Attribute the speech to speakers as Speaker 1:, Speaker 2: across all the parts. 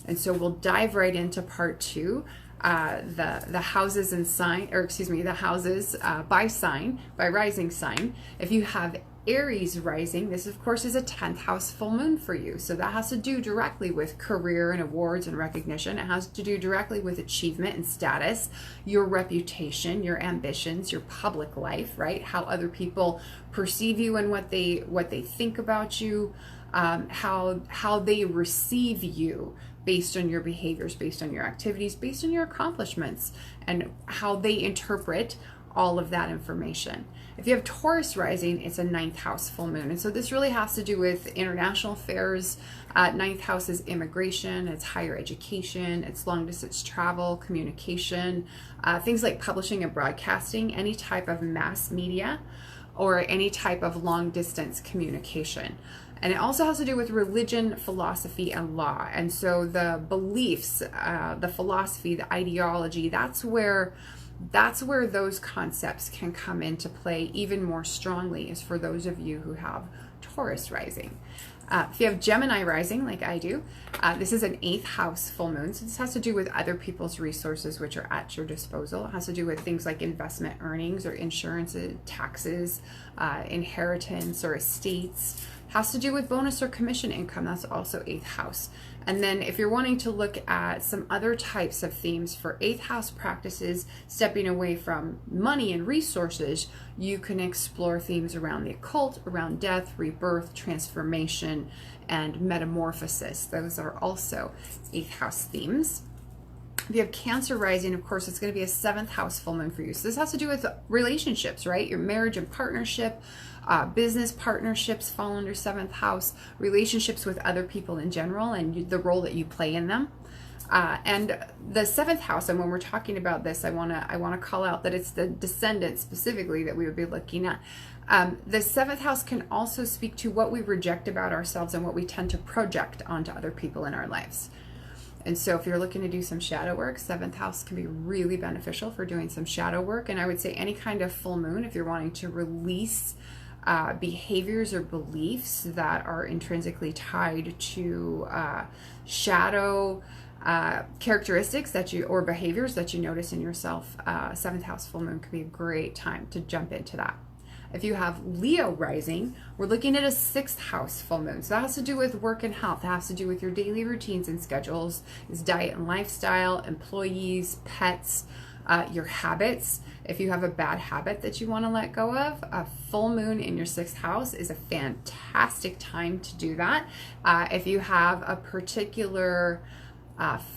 Speaker 1: And so we'll dive right into part 2, the houses and sign, or excuse me, the houses by sign, by rising sign. If you have Aries rising, this of course is a 10th house full moon for you. So that has to do directly with career and awards and recognition. It has to do directly with achievement and status, your reputation, your ambitions, your public life, right? How other people perceive you and what they think about you, how they receive you based on your behaviors, based on your activities, based on your accomplishments, and how they interpret all of that information. If you have Taurus rising, it's a 9th house full moon. And so this really has to do with international affairs. 9th house is immigration, it's higher education, it's long distance travel, communication, things like publishing and broadcasting, any type of mass media, or any type of long distance communication. And it also has to do with religion, philosophy, and law. And so the beliefs, the philosophy, the ideology, that's where those concepts can come into play even more strongly, is for those of you who have Taurus rising. If you have Gemini rising, like I do, this is an 8th house full moon. So this has to do with other people's resources which are at your disposal. It has to do with things like investment earnings or insurance, taxes, inheritance or estates. It has to do with bonus or commission income. That's also 8th house. And then if you're wanting to look at some other types of themes for 8th house practices, stepping away from money and resources, you can explore themes around the occult, around death, rebirth, transformation, and metamorphosis. Those are also 8th house themes. If you have Cancer rising, of course, it's going to be a 7th house full moon for you. So this has to do with relationships, right? Your marriage and partnership, business partnerships fall under 7th house, relationships with other people in general, and the role that you play in them. And the 7th house, and when we're talking about this, I want to call out that it's the descendant specifically that we would be looking at. The 7th house can also speak to what we reject about ourselves and what we tend to project onto other people in our lives. And so if you're looking to do some shadow work, 7th house can be really beneficial for doing some shadow work. And I would say any kind of full moon, if you're wanting to release behaviors or beliefs that are intrinsically tied to shadow characteristics that you, or behaviors that you notice in yourself, 7th house full moon could be a great time to jump into that. If you have Leo rising, we're looking at a 6th house full moon. So that has to do with work and health. That has to do with your daily routines and schedules, is diet and lifestyle, employees, pets, your habits. If you have a bad habit that you want to let go of, a full moon in your 6th house is a fantastic time to do that. If you have a particular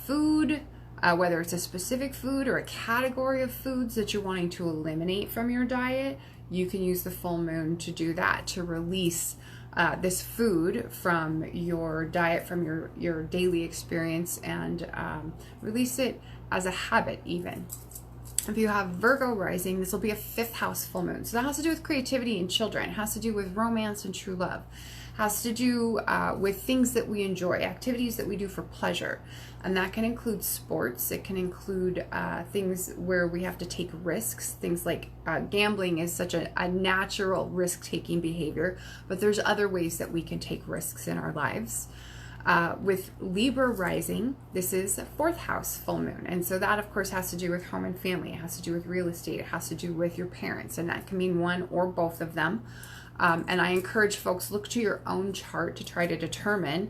Speaker 1: food, whether it's a specific food or a category of foods that you're wanting to eliminate from your diet, you can use the full moon to do that, to release this food from your diet, from your daily experience, and release it as a habit even. If you have Virgo rising, this will be a 5th house full moon. So that has to do with creativity and children. It has to do with romance and true love. It has to do with things that we enjoy, activities that we do for pleasure. And that can include sports. It can include things where we have to take risks. Things like gambling is such a natural risk-taking behavior, but there's other ways that we can take risks in our lives. With Libra rising, this is a 4th house full moon. And so that, of course, has to do with home and family. It has to do with real estate. It has to do with your parents. And that can mean one or both of them. And I encourage folks, look to your own chart to try to determine.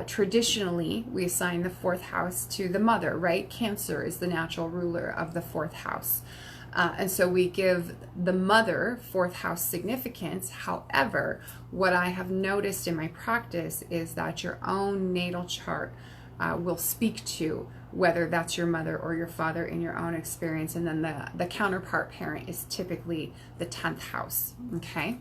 Speaker 1: Traditionally, we assign the 4th house to the mother, right? Cancer is the natural ruler of the 4th house. And so we give the mother 4th house significance. However, what I have noticed in my practice is that your own natal chart will speak to whether that's your mother or your father in your own experience. And then the counterpart parent is typically the 10th house, okay?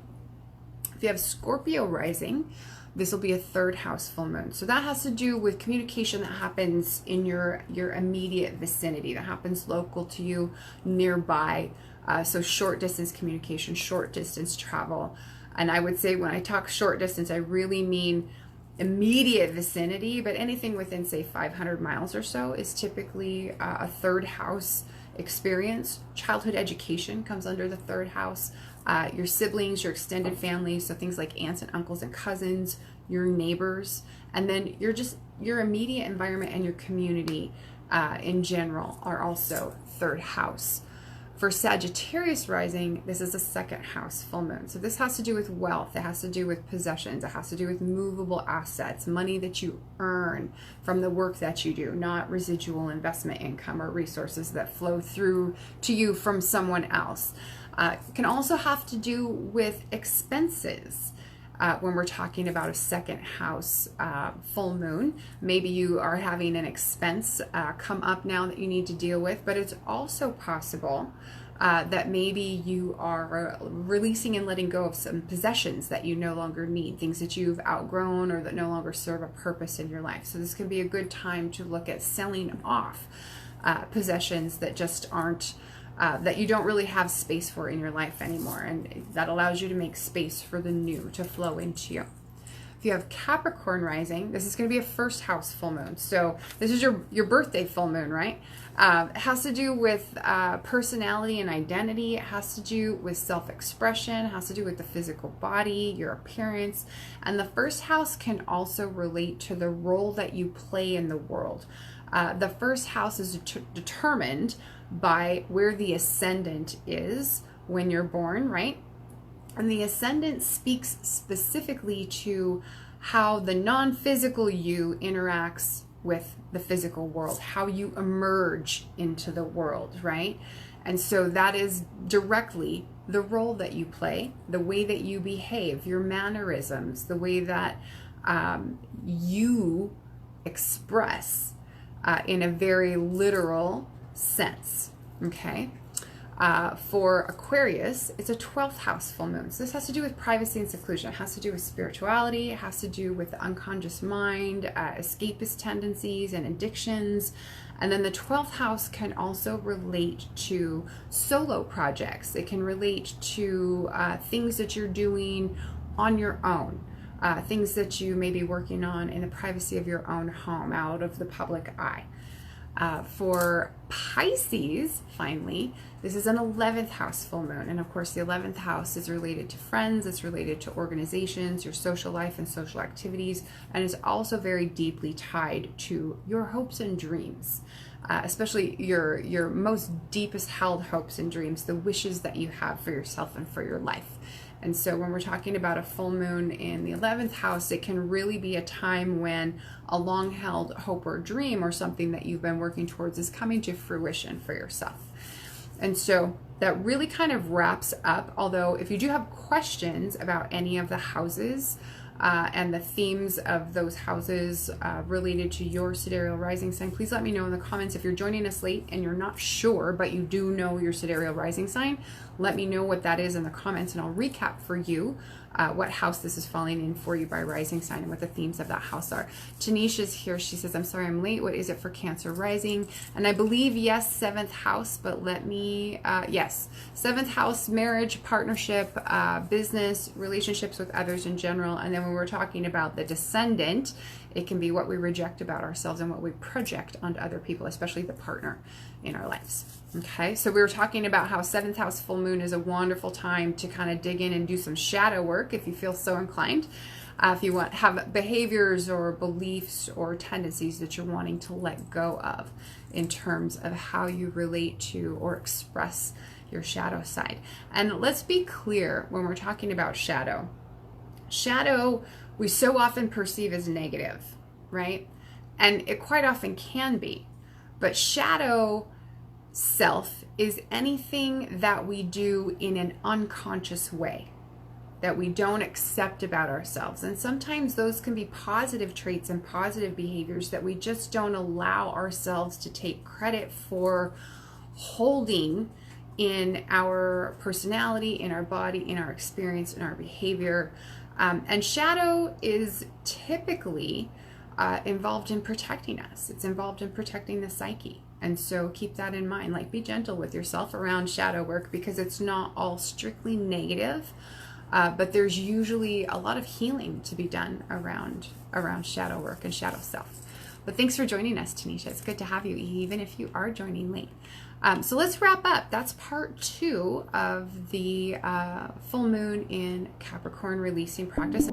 Speaker 1: If you have Scorpio rising, this will be a 3rd house full moon. So that has to do with communication that happens in your immediate vicinity, that happens local to you, nearby. So short distance communication, short distance travel. And I would say when I talk short distance, I really mean immediate vicinity, but anything within, say, 500 miles or so is typically a 3rd house experience. Childhood education comes under the 3rd house. Your siblings, your extended family, so things like aunts and uncles and cousins, your neighbors, and then your just your immediate environment and your community in general are also third house. For Sagittarius rising, this is a second house full moon. So this has to do with wealth. It has to do with possessions. It has to do with movable assets, money that you earn from the work that you do, not residual investment income or resources that flow through to you from someone else. It can also have to do with expenses. When we're talking about a second house full moon, maybe you are having an expense come up now that you need to deal with, but it's also possible that maybe you are releasing and letting go of some possessions that you no longer need, things that you've outgrown or that no longer serve a purpose in your life. So this could be a good time to look at selling off possessions that just aren't that you don't really have space for in your life anymore, and that allows you to make space for the new to flow into you. If you have Capricorn rising, this is going to be a first house full moon. So this is your birthday full moon, right? It has to do with personality and identity. It has to do with self-expression. It has to do with the physical body, your appearance. And the first house can also relate to the role that you play in the world. The first house is determined by where the ascendant is when you're born, right? And the ascendant speaks specifically to how the non-physical you interacts with the physical world, how you emerge into the world, right? And so that is directly the role that you play, the way that you behave, your mannerisms, the way that you express in a very literal sense, okay? For Aquarius, it's a 12th house full moon. So this has to do with privacy and seclusion. It has to do with spirituality. It has to do with the unconscious mind, escapist tendencies and addictions. And then the 12th house can also relate to solo projects. It can relate to things that you're doing on your own. Things that you may be working on in the privacy of your own home, out of the public eye. For Pisces, finally, this is an 11th house full moon. And of course, the 11th house is related to friends, it's related to organizations, your social life and social activities, and is also very deeply tied to your hopes and dreams, especially your most deepest held hopes and dreams, the wishes that you have for yourself and for your life. And so when we're talking about a full moon in the 11th house, it can really be a time when a long-held hope or dream or something that you've been working towards is coming to fruition for yourself. And so that really kind of wraps up, although if you do have questions about any of the houses and the themes of those houses related to your sidereal rising sign, please let me know in the comments. If you're joining us late and you're not sure, but you do know your sidereal rising sign, let me know what that is in the comments, and I'll recap for you what house this is falling in for you by rising sign and what the themes of that house are. Tanisha's here. She says, I'm sorry I'm late. What is it for Cancer rising? And I believe, yes, 7th house, but let me, yes, 7th house, marriage, partnership, business, relationships with others in general. And then when we're talking about the descendant, it can be what we reject about ourselves and what we project onto other people, especially the partner in our lives. Okay, so we were talking about how 7th house full moon is a wonderful time to kind of dig in and do some shadow work if you feel so inclined. If you have behaviors or beliefs or tendencies that you're wanting to let go of in terms of how you relate to or express your shadow side. And let's be clear when we're talking about shadow. Shadow we so often perceive as negative, right? And it quite often can be. But shadow self is anything that we do in an unconscious way, that we don't accept about ourselves. And sometimes those can be positive traits and positive behaviors that we just don't allow ourselves to take credit for holding in our personality, in our body, in our experience, in our behavior. And shadow is typically involved in protecting us. It's involved in protecting the psyche. And so keep that in mind. Like, be gentle with yourself around shadow work, because it's not all strictly negative, but there's usually a lot of healing to be done around shadow work and shadow self. But thanks for joining us, Tanisha. It's good to have you, even if you are joining late. So let's wrap up. That's part 2 of the full moon in Capricorn releasing practice.